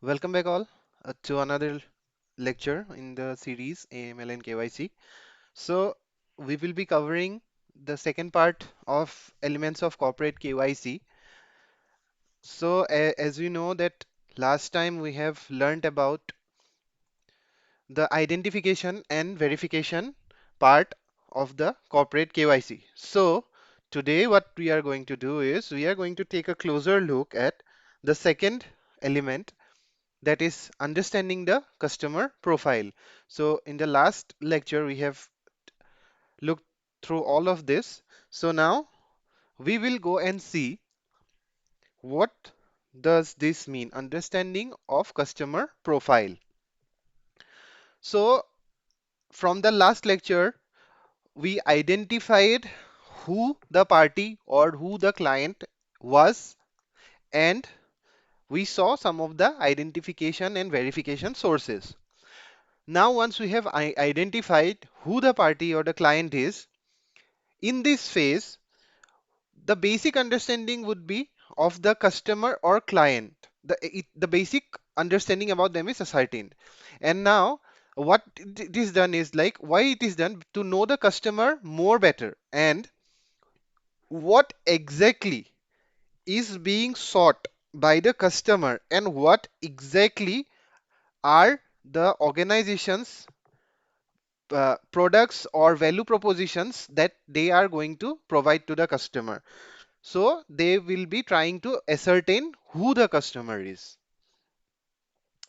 Welcome back all to another lecture in the series AML and KYC. So we will be covering the second part of elements of corporate KYC. So as we know that last time we have learned about the identification and verification part of the corporate KYC. So today what we are going to do is we are going to take a closer look at the second element, that is understanding the customer profile. So in the last lecture, we have looked through all of this. So now we will go and see what does this mean, understanding of customer profile. So from the last lecture, we identified who the party or who the client was, and we saw some of the identification and verification sources. Now, once we have identified who the party or the client is, in this phase, the basic understanding would be of the customer or client. The basic understanding about them is ascertained. And now, what it is done is like why it is done to know the customer more better and what exactly is being sought by the customer and what exactly are the organizations products or value propositions that they are going to provide to the customer. So they will be trying to ascertain who the customer is.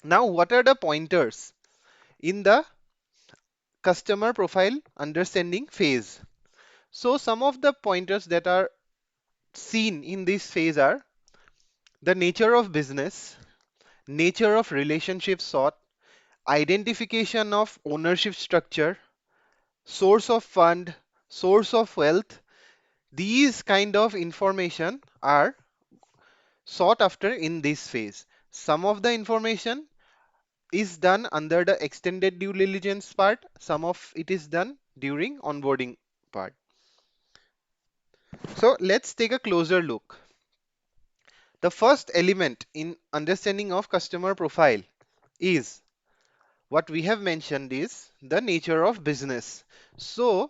Now, what are the pointers in the customer profile understanding phase? So some of the pointers that are seen in this phase are the nature of business, nature of relationship sought, identification of ownership structure, source of fund, source of wealth. These kind of information are sought after in this phase. Some of the information is done under the extended due diligence part, some of it is done during onboarding part. So let's take a closer look. The first element in understanding of customer profile is what we have mentioned is the nature of business. So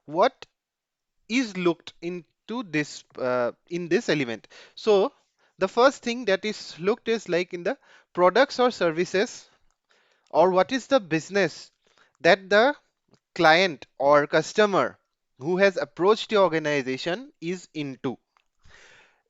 what is looked into this in this element? So the first thing that is looked is like in the products or services, or what is the business that the client or customer who has approached your organization is into.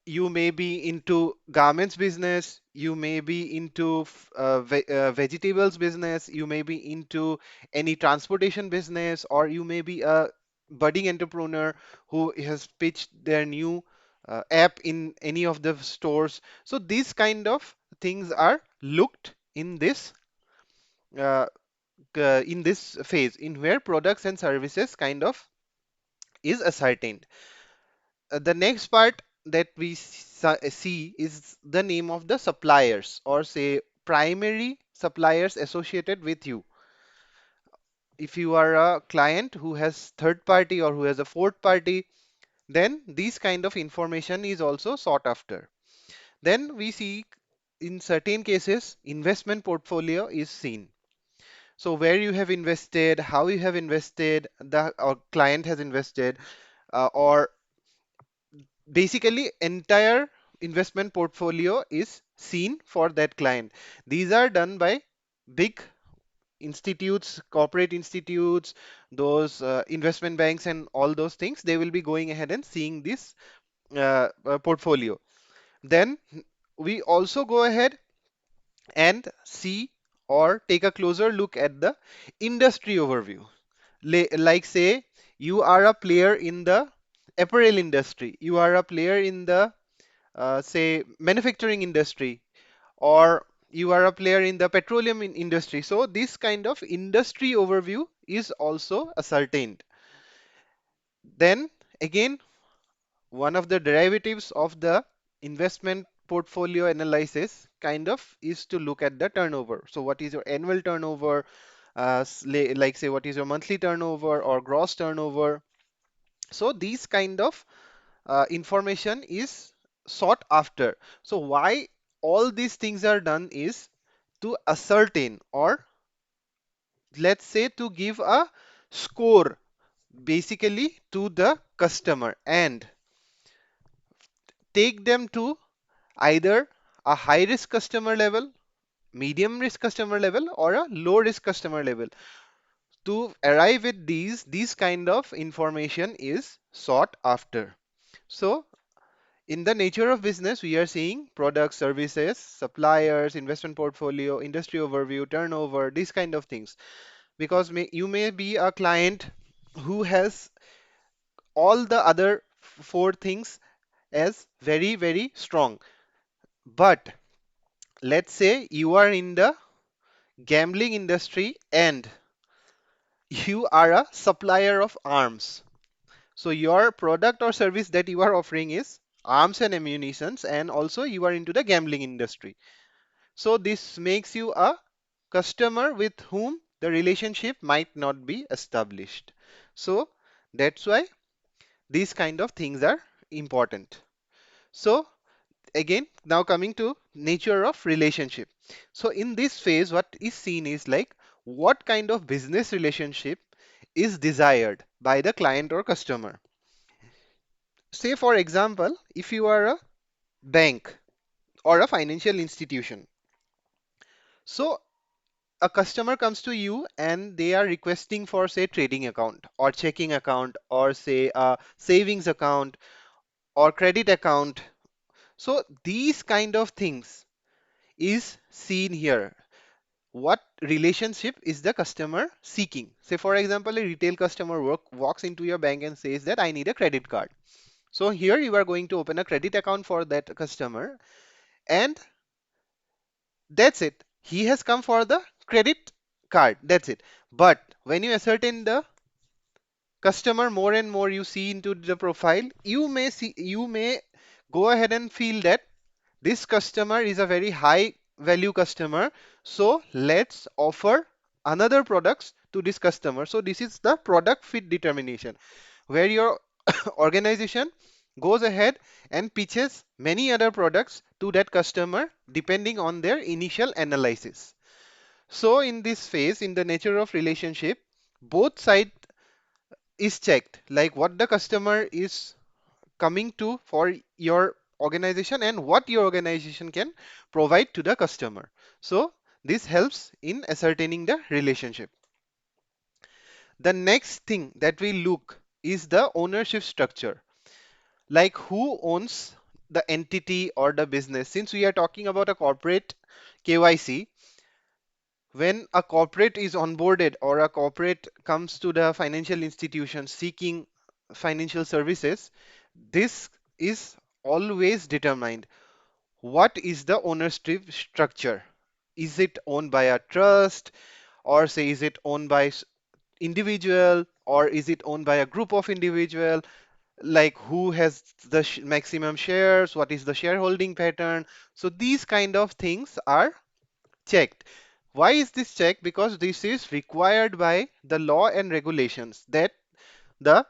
You may be into garments business, you may be into vegetables business, you may be into any transportation business, or you may be a budding entrepreneur who has pitched their new app in any of the stores. So these kind of things are looked uh, in this phase in where products and services kind of is ascertained. The next part that we see is the name of the suppliers, or say primary suppliers associated with you. If you are a client who has third party or who has a fourth party, then these kind of information is also sought after. Then we see in certain cases investment portfolio is seen. So where you have invested, how you have invested, the or client has invested, or basically entire investment portfolio is seen for that client. These are done by big institutes, corporate institutes, those investment banks and all those things. They will be going ahead and seeing this portfolio. Then we also go ahead and see or take a closer look at the industry overview. Like say you are a player in the apparel industry, you are a player in the say manufacturing industry, or you are a player in the petroleum industry. So this kind of industry overview is also ascertained. Then again, one of the derivatives of the investment portfolio analysis kind of is to look at the turnover. So what is your annual turnover, like say what is your monthly turnover or gross turnover. So these kind of information is sought after. So why all these things are done is to ascertain, or let's say to give a score basically to the customer and take them to either a high risk customer level, medium risk customer level, or a low risk customer level. To arrive at these kind of information is sought after. So in the nature of business, we are seeing products, services, suppliers, investment portfolio, industry overview, turnover, these kind of things. Because you may be a client who has all the other four things as very, very strong. But let's say you are in the gambling industry and you are a supplier of arms. So your product or service that you are offering is arms and ammunitions, and also you are into the gambling industry. So this makes you a customer with whom the relationship might not be established. So that's why these kind of things are important. So again, now coming to nature of relationship. So in this phase, what is seen is like what kind of business relationship is desired by the client or customer. Say for example, if you are a bank or a financial institution, so a customer comes to you and they are requesting for say trading account or checking account or say a savings account or credit account. So these kind of things is seen here. What relationship is the customer seeking? Say for example, a retail customer walks into your bank and says that I need a credit card. So here you are going to open a credit account for that customer, and that's it. He has come for the credit card. That's it. But when you ascertain the customer more and more, you see into the profile, you may go ahead and feel that this customer is a very high value customer. So let's offer another products to this customer. So this is the product fit determination, where your organization goes ahead and pitches many other products to that customer depending on their initial analysis. So in this phase, in the nature of relationship, both side is checked, like what the customer is coming to for your organization and what your organization can provide to the customer. So this helps in ascertaining the relationship. The next thing that we look is the ownership structure, like who owns the entity or the business. Since we are talking about a corporate KYC, when a corporate is onboarded or a corporate comes to the financial institution seeking financial services, this is always determined. What is the ownership structure? Is it owned by a trust, or say is it owned by individual, or is it owned by a group of individual? Like who has the maximum shares? What is the shareholding pattern? So these kind of things are checked. Why is this checked? Because this is required by the law and regulations that the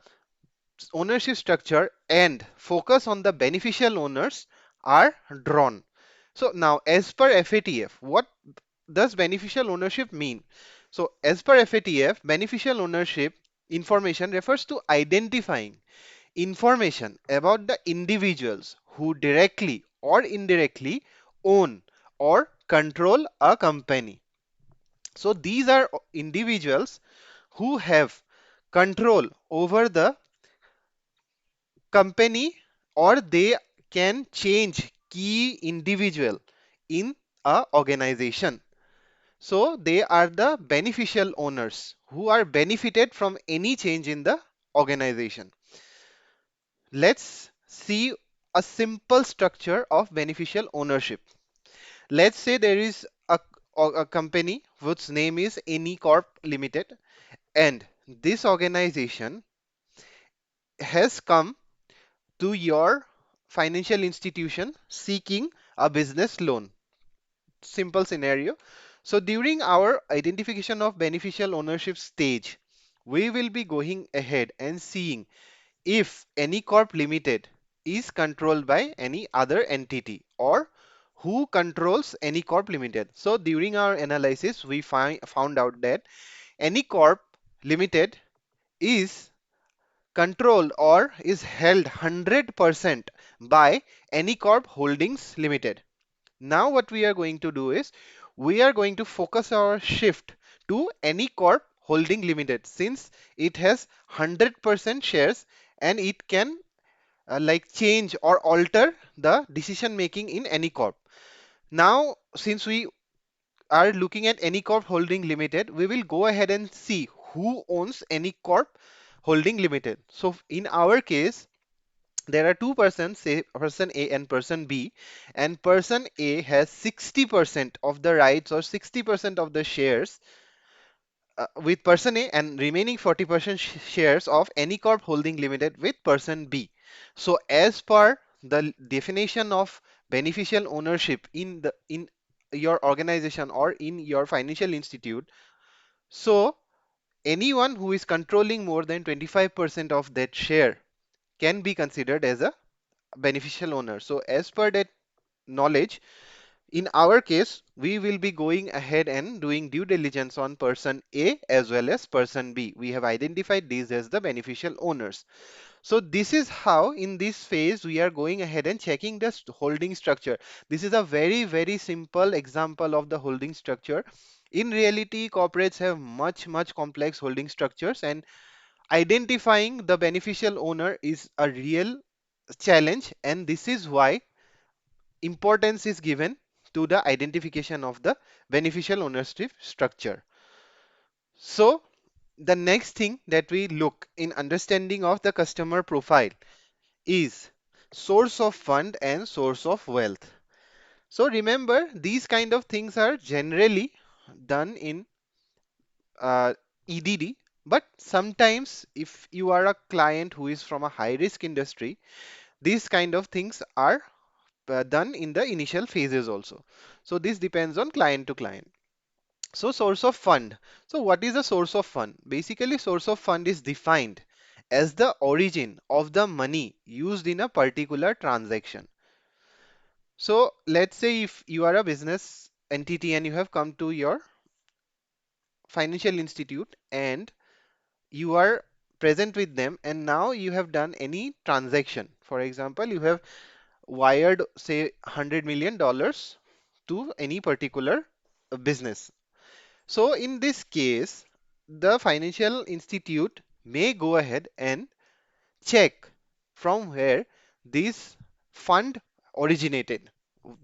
ownership structure and focus on the beneficial owners are drawn. So now, as per FATF, what does beneficial ownership mean? So as per FATF, beneficial ownership information refers to identifying information about the individuals who directly or indirectly own or control a company. So these are individuals who have control over the company, or they can change key individual in a organization. So they are the beneficial owners who are benefited from any change in the organization. Let's see a simple structure of beneficial ownership. Let's say there is a company whose name is Any Corp Limited, and this organization has come to your financial institution seeking a business loan. Simple scenario. So during our identification of beneficial ownership stage, we will be going ahead and seeing if Any Corp Limited is controlled by any other entity, or who controls Any Corp Limited. So during our analysis, we found out that Any Corp Limited is controlled or is held 100% by Any Corp Holdings Limited. Now what we are going to do is we are going to focus our shift to Any Corp Holding Limited, since it has 100% shares and it can like change or alter the decision making in Any Corp. Now, since we are looking at Any Corp Holding Limited, we will go ahead and see who owns Any Corp Holding Limited. So in our case, there are two persons, say person A and person B, and person A has 60% of the rights or 60% of the shares with person A, and remaining 40% shares of Any Corp Holding Limited with person B. So as per the definition of beneficial ownership in your organization or in your financial institute, so anyone who is controlling more than 25% of that share can be considered as a beneficial owner. So as per that knowledge, in our case, we will be going ahead and doing due diligence on person A as well as person B. We have identified these as the beneficial owners. So this is how in this phase we are going ahead and checking the holding structure. This is a very simple example of the holding structure. In reality, corporates have much complex holding structures, and identifying the beneficial owner is a real challenge, and this is why importance is given to the identification of the beneficial ownership structure. So the next thing that we look in understanding of the customer profile is source of fund and source of wealth. So remember, these kind of things are generally done in EDD, but sometimes if you are a client who is from a high risk industry, these kind of things are done in the initial phases also. So this depends on client to client. So source of fund. So what is the source of fund? Basically, source of fund is defined as the origin of the money used in a particular transaction. So let's say if you are a business entity and you have come to your financial institute and you are present with them, and now you have done any transaction. For example, you have wired say $100 million to any particular business. So in this case, the financial institute may go ahead and check from where this fund originated.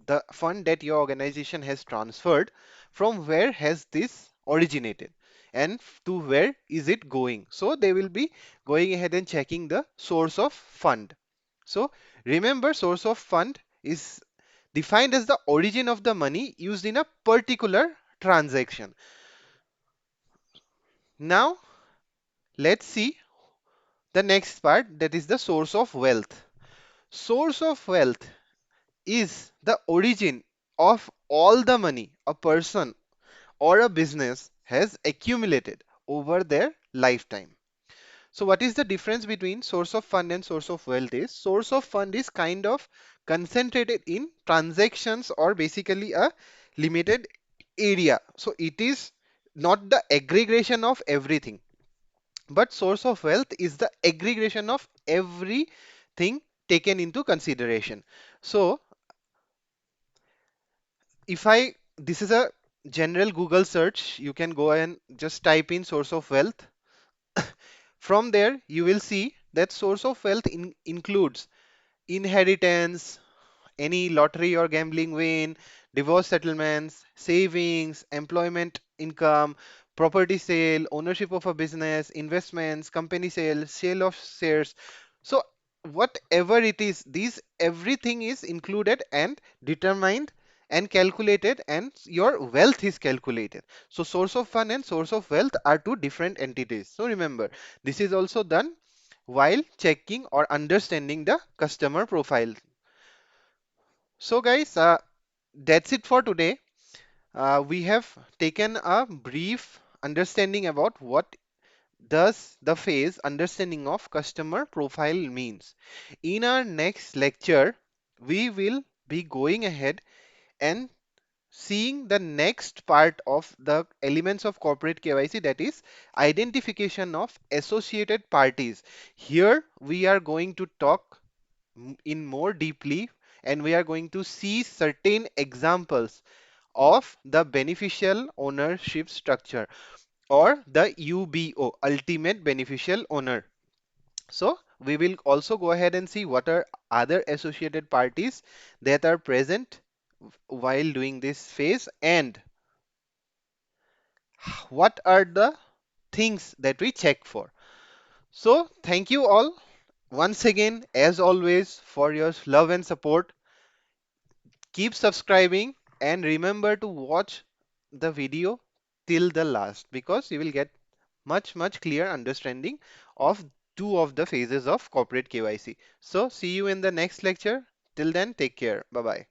The fund that your organization has transferred, from where has this originated and to where is it going. So they will be going ahead and checking the source of fund. So remember, source of fund is defined as the origin of the money used in a particular transaction. Now let's see the next part, that is the source of wealth. Source of wealth is the origin of all the money a person or a business has accumulated over their lifetime. So what is the difference between source of fund and source of wealth is, source of fund is kind of concentrated in transactions or basically a limited area. So it is not the aggregation of everything, but source of wealth is the aggregation of everything taken into consideration. So if I, this is a general Google search, you can go and just type in source of wealth. From there, you will see that source of wealth includes inheritance, any lottery or gambling win, divorce settlements, savings, employment income, property sale, ownership of a business, investments, company sale, sale of shares. So whatever it is, these everything is included and determined and calculated, and your wealth is calculated. So source of fund and source of wealth are two different entities. So remember, this is also done while checking or understanding the customer profile. So guys, that's it for today. We have taken a brief understanding about what does the phase understanding of customer profile means. In our next lecture, we will be going ahead and seeing the next part of the elements of corporate KYC, that is identification of associated parties. Here we are going to talk in more deeply, and we are going to see certain examples of the beneficial ownership structure, or the UBO, ultimate beneficial owner. So we will also go ahead and see what are other associated parties that are present while doing this phase, and what are the things that we check for. So thank you all once again, as always, for your love and support. Keep subscribing and remember to watch the video till the last, because you will get much clear understanding of two of the phases of corporate KYC. So see you in the next lecture. Till then, take care. Bye bye.